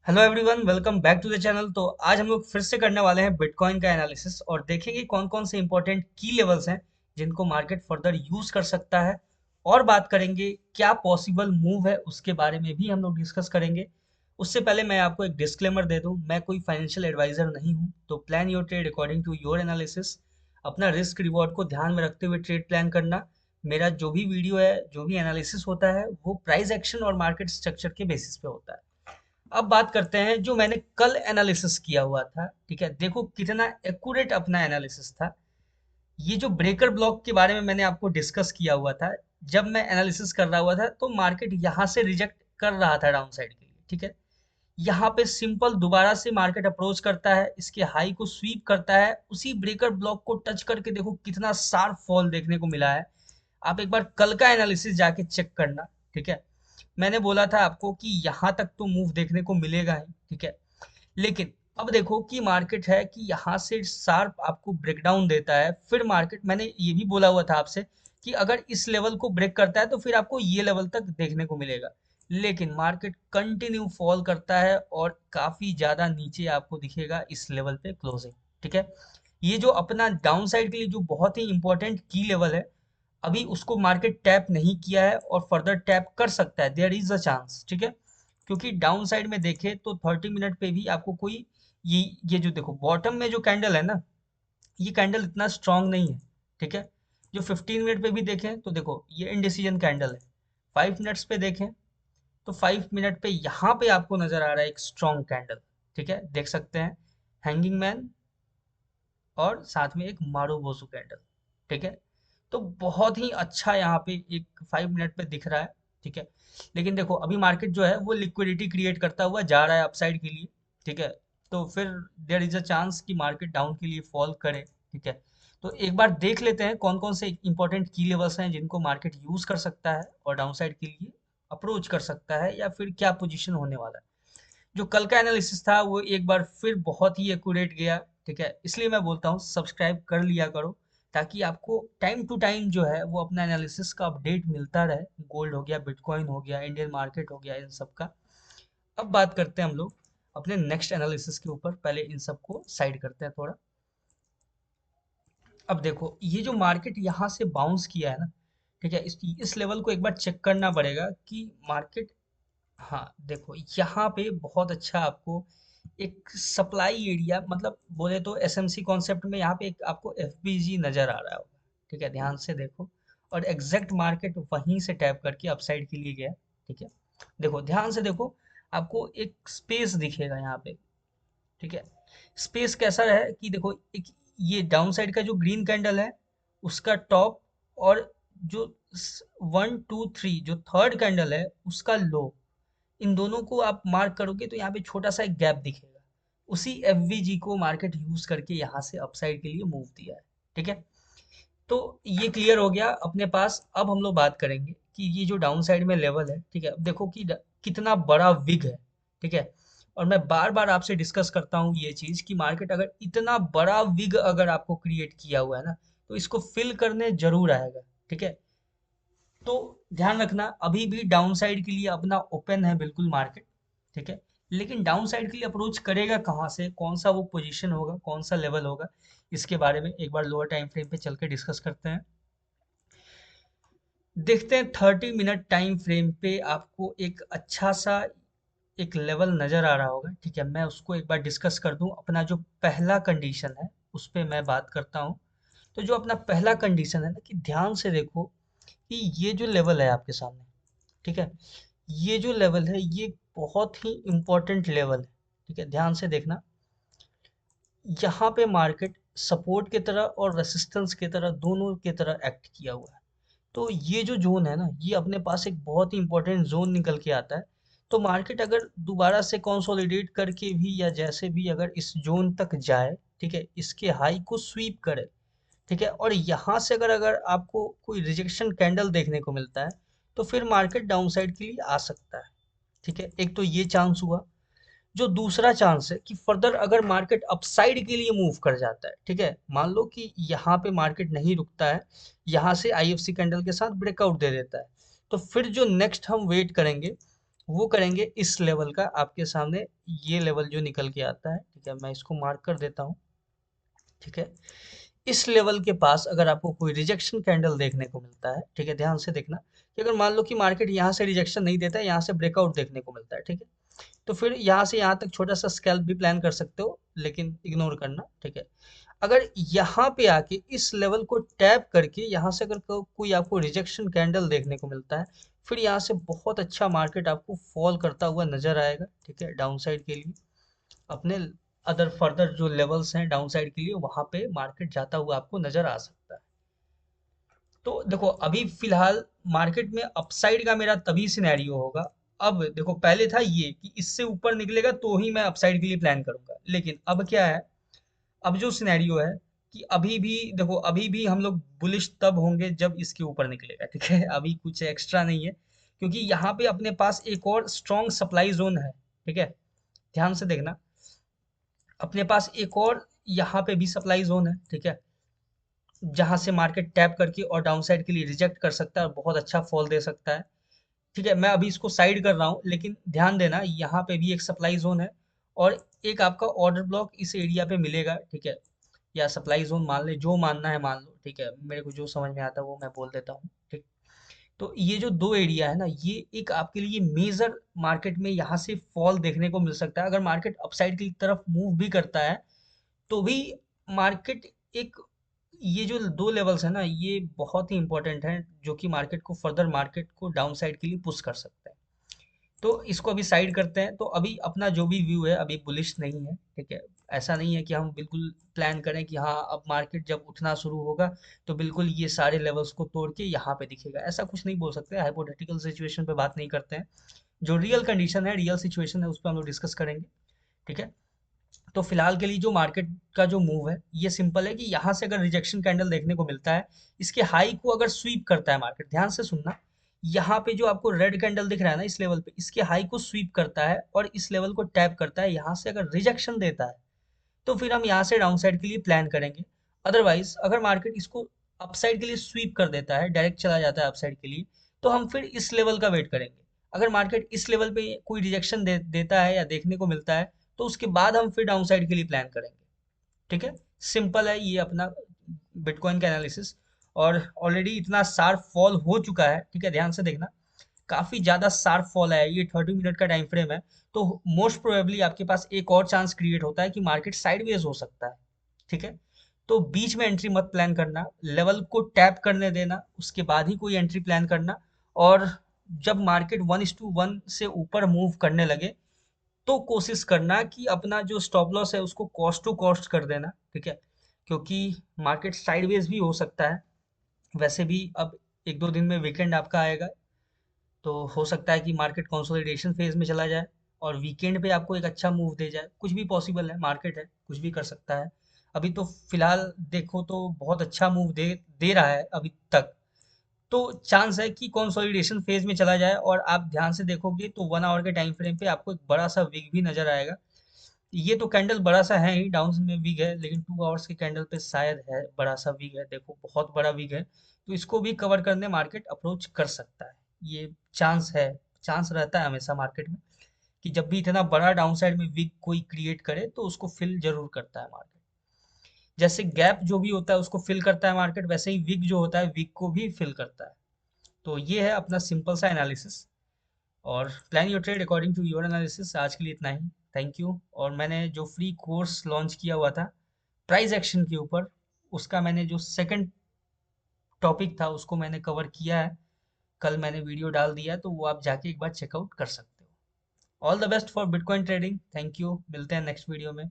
Hello everyone, welcome back to the channel. तो आज हम लोग फिर से करने वाले हैं बिटकॉइन का एनालिसिस और देखेंगे कौन कौन से इंपॉर्टेंट की लेवल्स हैं जिनको मार्केट फर्दर यूज कर सकता है। और बात करेंगे क्या पॉसिबल मूव है उसके बारे में भी हम लोग डिस्कस करेंगे। उससे पहले मैं आपको एक डिस्क्लेमर दे दूं, मैं कोई फाइनेंशियल एडवाइजर नहीं हूं, तो plan your trade according to your analysis. अपना रिस्क रिवॉर्ड को ध्यान में रखते हुए ट्रेड प्लान करना। मेरा जो भी वीडियो है, जो भी एनालिसिस होता है, वो प्राइस एक्शन और मार्केट स्ट्रक्चर के बेसिस पे होता है। अब बात करते हैं जो मैंने कल एनालिसिस किया हुआ था। ठीक है, देखो कितना एक्यूरेट अपना एनालिसिस था। ये जो ब्रेकर ब्लॉक के बारे में मैंने आपको डिस्कस किया हुआ था, जब मैं एनालिसिस कर रहा हुआ था तो मार्केट यहाँ से रिजेक्ट कर रहा था डाउन साइड के लिए। ठीक है, यहाँ पे सिंपल दोबारा से मार्केट अप्रोच करता है, इसके हाई को स्वीप करता है, उसी ब्रेकर ब्लॉक को टच करके देखो कितना शार्प फॉल देखने को मिला है। आप एक बार कल का एनालिसिस जाके चेक करना। ठीक है, मैंने बोला था आपको कि यहाँ तक तो मूव देखने को मिलेगा ही। ठीक है, लेकिन अब देखो कि मार्केट है कि यहाँ से शार्प आपको ब्रेकडाउन देता है, फिर मार्केट, मैंने ये भी बोला हुआ था आपसे कि अगर इस लेवल को ब्रेक करता है तो फिर आपको ये लेवल तक देखने को मिलेगा। लेकिन मार्केट कंटिन्यू फॉल करता है और काफी ज्यादा नीचे आपको दिखेगा इस लेवल पे क्लोजिंग। ठीक है, ये जो अपना डाउन साइड के लिए जो बहुत ही इंपॉर्टेंट की लेवल है, अभी उसको मार्केट टैप नहीं किया है और फर्दर टैप कर सकता है, देयर इज अ चांस। ठीक है, क्योंकि डाउन साइड में देखें तो 30 मिनट पे भी आपको कोई ये जो देखो बॉटम में जो कैंडल है ना, ये कैंडल इतना स्ट्रांग नहीं है। ठीक है, जो 15 मिनट पे भी देखें तो देखो ये इनडिसीजन कैंडल है। 5 मिनट्स पे देखें तो 5 मिनट पे यहाँ पे आपको नजर आ रहा है एक स्ट्रांग कैंडल। ठीक है, देख सकते हैं हैंगिंग मैन और साथ में एक मारू बोसू कैंडल। ठीक है, तो बहुत ही अच्छा यहाँ पे एक 5 मिनट पे दिख रहा है। ठीक है, लेकिन देखो अभी मार्केट जो है वो लिक्विडिटी क्रिएट करता हुआ जा रहा है अपसाइड के लिए। ठीक है, तो फिर देयर इज अ चांस कि मार्केट डाउन के लिए फॉल करे। ठीक है, तो एक बार देख लेते हैं कौन कौन से इंपॉर्टेंट की लेवल्स हैं जिनको मार्केट यूज कर सकता है और डाउन साइड के लिए अप्रोच कर सकता है, या फिर क्या पोजीशन होने वाला है। जो कल का एनालिसिस था वो एक बार फिर बहुत ही एक्यूरेट गया। ठीक है, इसलिए मैं बोलता हूँ सब्सक्राइब कर लिया करो, ताकि आपको टाइम टू टाइम जो है वो अपना एनालिसिस का अपडेट मिलता रहे। गोल्ड हो गया, बिटकॉइन हो गया, इंडियन मार्केट हो गया, इन सब का। अब बात करते हैं हम लोग अपने नेक्स्ट एनालिसिस के ऊपर। पहले इन सबको साइड करते हैं थोड़ा। अब देखो ये जो मार्केट यहाँ से बाउंस किया है ना, ठीक है, इस लेवल को एक बार चेक करना पड़ेगा कि मार्केट, हाँ देखो यहाँ पे बहुत अच्छा आपको एक सप्लाई एरिया, मतलब बोले तो एसएमसी कॉन्सेप्ट में यहाँ पे एक आपको एफबीजी नजर आ रहा होगा। ठीक है, ध्यान से देखो, और एग्जैक्ट मार्केट वहीं से टैप करके अपसाइड के लिए गया। ठीक है, देखो ध्यान से देखो, आपको एक स्पेस दिखेगा यहाँ पे। ठीक है, स्पेस कैसा है कि देखो एक ये डाउन साइड का जो ग्रीन कैंडल है उसका टॉप, और जो 1 2 3 जो थर्ड कैंडल है उसका लो, इन दोनों को आप मार्क करोगे तो यहाँ पे छोटा सा एक गैप दिखेगा। उसी एफवीजी को मार्केट यूज करके यहाँ से अपसाइड के लिए मूव दिया है। ठीक है, तो ये क्लियर हो गया अपने पास। अब हम लोग बात करेंगे कि ये जो डाउन साइड में लेवल है, ठीक है, अब देखो कि कितना बड़ा विग है। ठीक है, और मैं बार बार आपसे डिस्कस करता हूँ ये चीज कि मार्केट अगर इतना बड़ा विग अगर आपको क्रिएट किया हुआ है ना, तो इसको फिल करने जरूर आएगा। ठीक है, तो ध्यान रखना अभी भी डाउन साइड के लिए अपना ओपन है बिल्कुल मार्केट। ठीक है, लेकिन डाउन साइड के लिए अप्रोच करेगा कहाँ से, कौन सा वो पोजीशन होगा, कौन सा लेवल होगा, इसके बारे में एक बार लोअर टाइम फ्रेम पे चल के डिस्कस करते हैं। देखते हैं 30 मिनट टाइम फ्रेम पे आपको एक अच्छा सा एक लेवल नजर आ रहा होगा। ठीक है, मैं उसको एक बार डिस्कस कर दूं। अपना जो पहला कंडीशन है उस पे मैं बात करता हूँ। तो जो अपना पहला कंडीशन है ना, कि ध्यान से देखो कि ये जो लेवल है आपके सामने, ठीक है, ये जो लेवल है ये बहुत ही इंपॉर्टेंट लेवल है। ठीक है, ध्यान से देखना, यहाँ पे मार्केट सपोर्ट की तरह और रेसिस्टेंस की तरह दोनों की तरह एक्ट किया हुआ है। तो ये जो जोन है ना, ये अपने पास एक बहुत ही इंपॉर्टेंट जोन निकल के आता है। तो मार्केट अगर दोबारा से कंसोलिडेट करके भी या जैसे भी अगर इस जोन तक जाए, ठीक है, इसके हाई को स्वीप करे, ठीक है, और यहाँ से अगर अगर आपको कोई रिजेक्शन कैंडल देखने को मिलता है, तो फिर मार्केट डाउन साइड के लिए आ सकता है। ठीक है, एक तो ये चांस हुआ। जो दूसरा चांस है कि फर्दर अगर मार्केट अपसाइड के लिए मूव कर जाता है, ठीक है, मान लो कि यहाँ पे मार्केट नहीं रुकता है, यहाँ से आईएफसी कैंडल के साथ ब्रेकआउट दे देता है, तो फिर जो नेक्स्ट हम वेट करेंगे वो करेंगे इस लेवल का, आपके सामने ये लेवल जो निकल के आता है, ठीक है, मैं इसको मार्क कर देता हूँ। ठीक है, इस लेवल के पास अगर आपको कोई रिजेक्शन कैंडल देखने को मिलता है, ठीक है, ध्यान से देखना कि अगर मान लो कि मार्केट यहाँ से रिजेक्शन नहीं देता है, यहाँ से ब्रेकआउट देखने को मिलता है, ठीक है, तो फिर यहाँ से यहाँ तक छोटा सा स्कैल्प भी प्लान कर सकते हो, लेकिन इग्नोर करना। ठीक है, अगर यहाँ पे आके इस लेवल को टैप करके यहाँ से अगर कोई आपको रिजेक्शन कैंडल देखने को मिलता है, फिर यहाँ से बहुत अच्छा मार्केट आपको फॉल करता हुआ नजर आएगा। ठीक है, डाउन साइड के लिए अपने अदर फर्दर जो लेवल्स हैं डाउन साइड के लिए, वहां पे मार्केट जाता हुआ आपको नजर आ सकता है। तो देखो अभी फिलहाल मार्केट में अपसाइड का मेरा तभी सिनेरियो होगा। अब देखो पहले था ये कि इससे ऊपर निकलेगा तो ही मैं अपसाइड के लिए प्लान करूंगा, लेकिन अब क्या है, अब जो सिनेरियो है कि अभी भी देखो, अभी भी हम लोग बुलिश तब होंगे जब इसके ऊपर निकलेगा। ठीक है, अभी कुछ एक्स्ट्रा नहीं है, क्योंकि यहाँ पे अपने पास एक और स्ट्रॉन्ग सप्लाई जोन है। ठीक है, ध्यान से देखना, अपने पास एक और यहाँ पे भी सप्लाई जोन है। ठीक है, जहां से मार्केट टैप करके और डाउन साइड के लिए रिजेक्ट कर सकता है और बहुत अच्छा फॉल दे सकता है। ठीक है, मैं अभी इसको साइड कर रहा हूँ, लेकिन ध्यान देना यहाँ पे भी एक सप्लाई जोन है और एक आपका ऑर्डर ब्लॉक इस एरिया पे मिलेगा। ठीक है, या सप्लाई जोन मान ले, जो मानना है मान लो। ठीक है, मेरे को जो समझ में आता है वो मैं बोल देता हूँ। ठीक, तो ये जो दो एरिया है ना, ये एक आपके लिए मेजर मार्केट में यहाँ से फॉल देखने को मिल सकता है। अगर मार्केट अपसाइड की तरफ मूव भी करता है तो भी मार्केट एक, ये जो दो लेवल्स है ना, ये बहुत ही इंपॉर्टेंट हैं, जो कि मार्केट को फर्दर मार्केट को डाउन साइड के लिए पुश कर सकते हैं। तो इसको अभी साइड करते हैं। तो अभी अपना जो भी व्यू है अभी बुलिश नहीं है। ठीक है, ऐसा नहीं है कि हम बिल्कुल प्लान करें कि हाँ अब मार्केट जब उठना शुरू होगा तो बिल्कुल ये सारे लेवल्स को तोड़ के यहाँ पे दिखेगा, ऐसा कुछ नहीं बोल सकते। हाइपोथेटिकल सिचुएशन पे बात नहीं करते हैं, जो रियल कंडीशन है, रियल सिचुएशन है, उस पर हम लोग डिस्कस करेंगे। ठीक है, तो फिलहाल के लिए जो मार्केट का जो मूव है ये सिंपल है कि यहाँ से अगर रिजेक्शन कैंडल देखने को मिलता है, इसके हाई को अगर स्वीप करता है मार्केट, ध्यान से सुनना, यहाँ पे जो आपको रेड कैंडल दिख रहा है ना इस लेवल पे, इसके हाई को स्वीप करता है और इस लेवल को टैप करता है, यहाँ से अगर रिजेक्शन देता है तो फिर हम यहाँ से डाउन साइड के लिए प्लान करेंगे। अदरवाइज अगर मार्केट इसको अपसाइड के लिए स्वीप कर देता है, डायरेक्ट चला जाता है अपसाइड के लिए, तो हम फिर इस लेवल का वेट करेंगे। अगर मार्केट इस लेवल पे कोई रिजेक्शन देता है या देखने को मिलता है, तो उसके बाद हम फिर डाउन साइड के लिए प्लान करेंगे। ठीक है, सिंपल है ये अपना बिटकॉइन का एनालिसिस। और ऑलरेडी इतना शार्प फॉल हो चुका है, ठीक है, ध्यान से देखना, काफी ज्यादा शार्प फॉल है, ये 30 मिनट का टाइम फ्रेम है। तो मोस्ट प्रोबेबली आपके पास एक और चांस क्रिएट होता है कि मार्केट साइडवेज हो सकता है। ठीक है, तो बीच में एंट्री मत प्लान करना, लेवल को टैप करने देना, उसके बाद ही कोई एंट्री प्लान करना। और जब मार्केट 1:1 से ऊपर मूव करने लगे तो कोशिश करना कि अपना जो स्टॉप लॉस है उसको कॉस्ट टू कॉस्ट कर देना। ठीक है, क्योंकि मार्केट साइडवेज भी हो सकता है। वैसे भी अब एक दो दिन में वीकेंड आपका आएगा, तो हो सकता है कि मार्केट कंसोलिडेशन फेज में चला जाए और वीकेंड पे आपको एक अच्छा मूव दे जाए, कुछ भी पॉसिबल है, मार्केट है, कुछ भी कर सकता है। अभी तो फिलहाल देखो तो बहुत अच्छा मूव दे दे रहा है अभी तक। तो चांस है कि कंसोलिडेशन फेज में चला जाए और आप ध्यान से देखोगे तो 1 आवर के टाइम फ्रेम पे आपको एक बड़ा सा विग भी नजर आएगा। ये तो कैंडल बड़ा सा है ही, डाउन में विग है, लेकिन 2 आवर्स के कैंडल पे शायद है बड़ा सा विग है, देखो बहुत बड़ा विग है। तो इसको भी कवर करने मार्केट अप्रोच कर सकता है, ये चांस है। चांस रहता है हमेशा मार्केट में कि जब भी इतना बड़ा डाउन साइड में विग कोई क्रिएट करे तो उसको फिल जरूर करता है मार्केट। जैसे गैप जो भी होता है उसको फिल करता है मार्केट, वैसे ही विग जो होता है विग को भी फिल करता है। तो ये है अपना सिंपल सा एनालिसिस, और plan your trade according to your analysis. आज के लिए इतना ही, थैंक यू। और मैंने जो फ्री कोर्स लॉन्च किया हुआ था प्राइस एक्शन के ऊपर, उसका मैंने जो सेकंड टॉपिक था उसको मैंने कवर किया है, कल मैंने वीडियो डाल दिया है, तो वो आप जाके एक बार चेकआउट कर सकते हो। All the best for bitcoin trading, thank you, मिलते हैं नेक्स्ट वीडियो में।